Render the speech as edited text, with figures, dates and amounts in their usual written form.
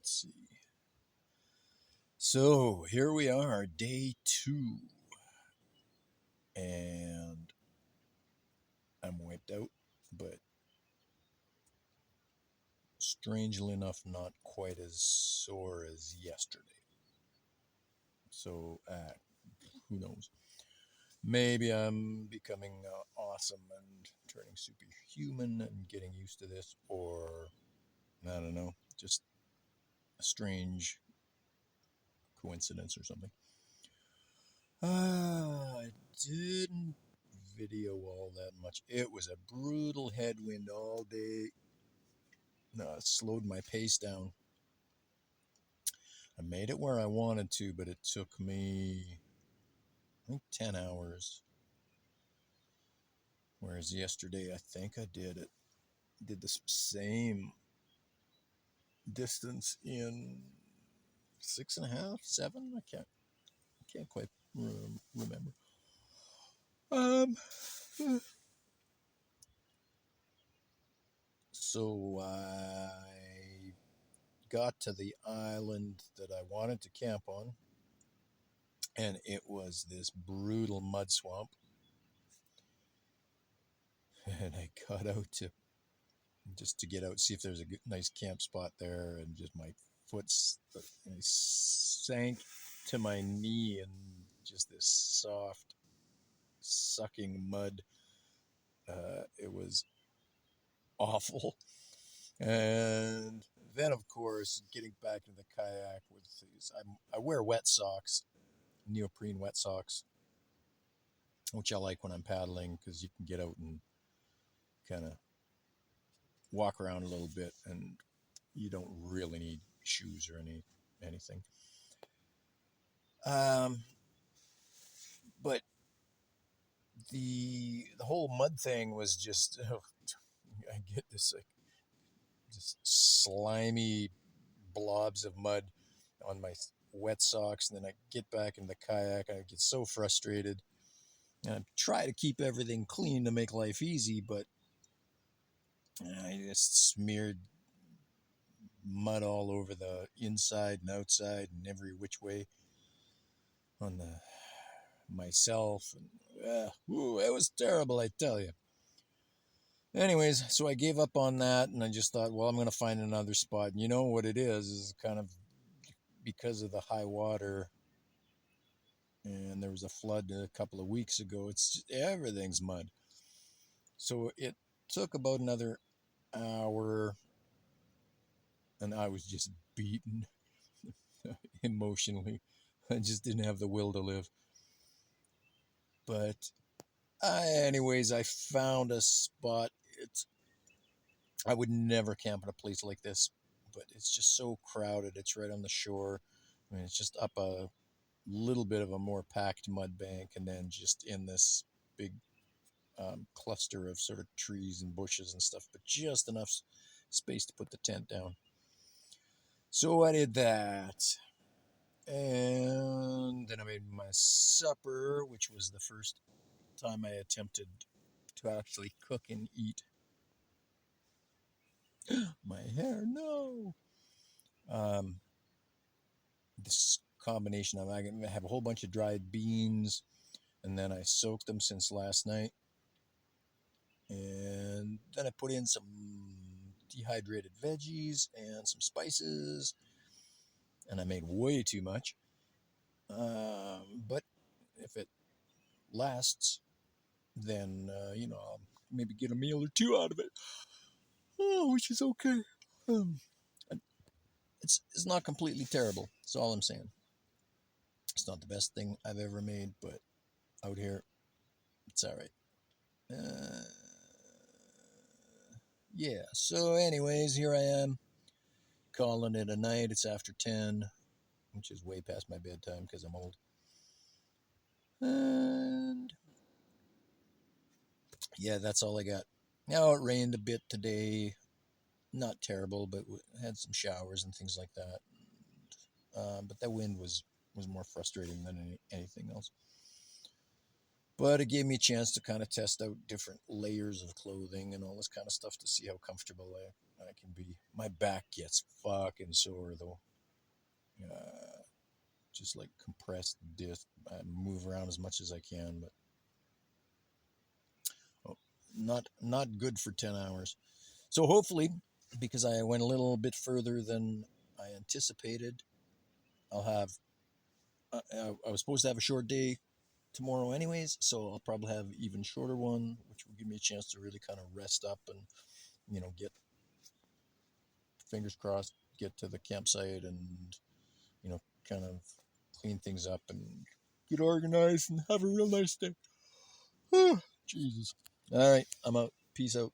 Let's see. So here we are, day 2, and I'm wiped out, but strangely enough, not quite as sore as yesterday. So, who knows? Maybe I'm becoming awesome and turning superhuman and getting used to this, or I don't know, just a strange coincidence or something. I didn't video all that much. It was a brutal headwind all day. Slowed my pace down. I made it where I wanted to, but it took me, I think, 10 hours. Whereas yesterday, I think I did the same distance in 6.5, 7. I can't quite remember. Um, so I got to the island that I wanted to camp on, and it was this brutal mud swamp. And I got out to get out, see if there's a good, nice camp spot there, and just my foot sank to my knee in just this soft, sucking mud. It was awful. And then, of course, getting back into the kayak with these, I wear wet socks, neoprene wet socks, which I like when I'm paddling because you can get out and kind of walk around a little bit, and you don't really need shoes or anything. Um, but the whole mud thing was just I get this like just slimy blobs of mud on my wet socks, and then I get back in the kayak and I get so frustrated, and I try to keep everything clean to make life easy, but I just smeared mud all over the inside and outside and every which way on the myself, and it was terrible, I tell you. Anyways, so I gave up on that, and I just thought, well, I'm going to find another spot. And you know what it is kind of because of the high water, and there was a flood a couple of weeks ago. It's just, everything's mud. So it took about another hour, and I was just beaten emotionally. I just didn't have the will to live. But anyways, I found a spot. I would never camp in a place like this, but it's just so crowded. It's right on the shore. I mean, it's just up a little bit of a more packed mud bank, and then just in this big cluster of sort of trees and bushes and stuff, but just enough space to put the tent down. So I did that. And then I made my supper, which was the first time I attempted to actually cook and eat. My hair, no. Um, this combination of I have a whole bunch of dried beans, and then I soaked them since last night, and then I put in some dehydrated veggies and some spices, and I made way too much. But if it lasts, then I'll maybe get a meal or two out of it, which is okay. Um, it's not completely terrible. That's all I'm saying. It's not the best thing I've ever made, but out here, it's all right. Uh, yeah. So, anyways, here I am calling it a night. It's after 10, which is way past my bedtime because I'm old. And yeah, that's all I got. Now it rained a bit today. Not terrible, but had some showers and things like that. But that wind was more frustrating than anything else. But it gave me a chance to kind of test out different layers of clothing and all this kind of stuff to see how comfortable I can be. My back gets fucking sore though. Uh, just like compressed disc. I move around as much as I can, but oh, not good for 10 hours. So hopefully, because I went a little bit further than I anticipated, I'll have. I was supposed to have a short day tomorrow, anyways, so I'll probably have even shorter one, which will give me a chance to really kind of rest up and get fingers crossed, get to the campsite and kind of clean things up and get organized and have a real nice day. Jesus. All right, I'm out. Peace out.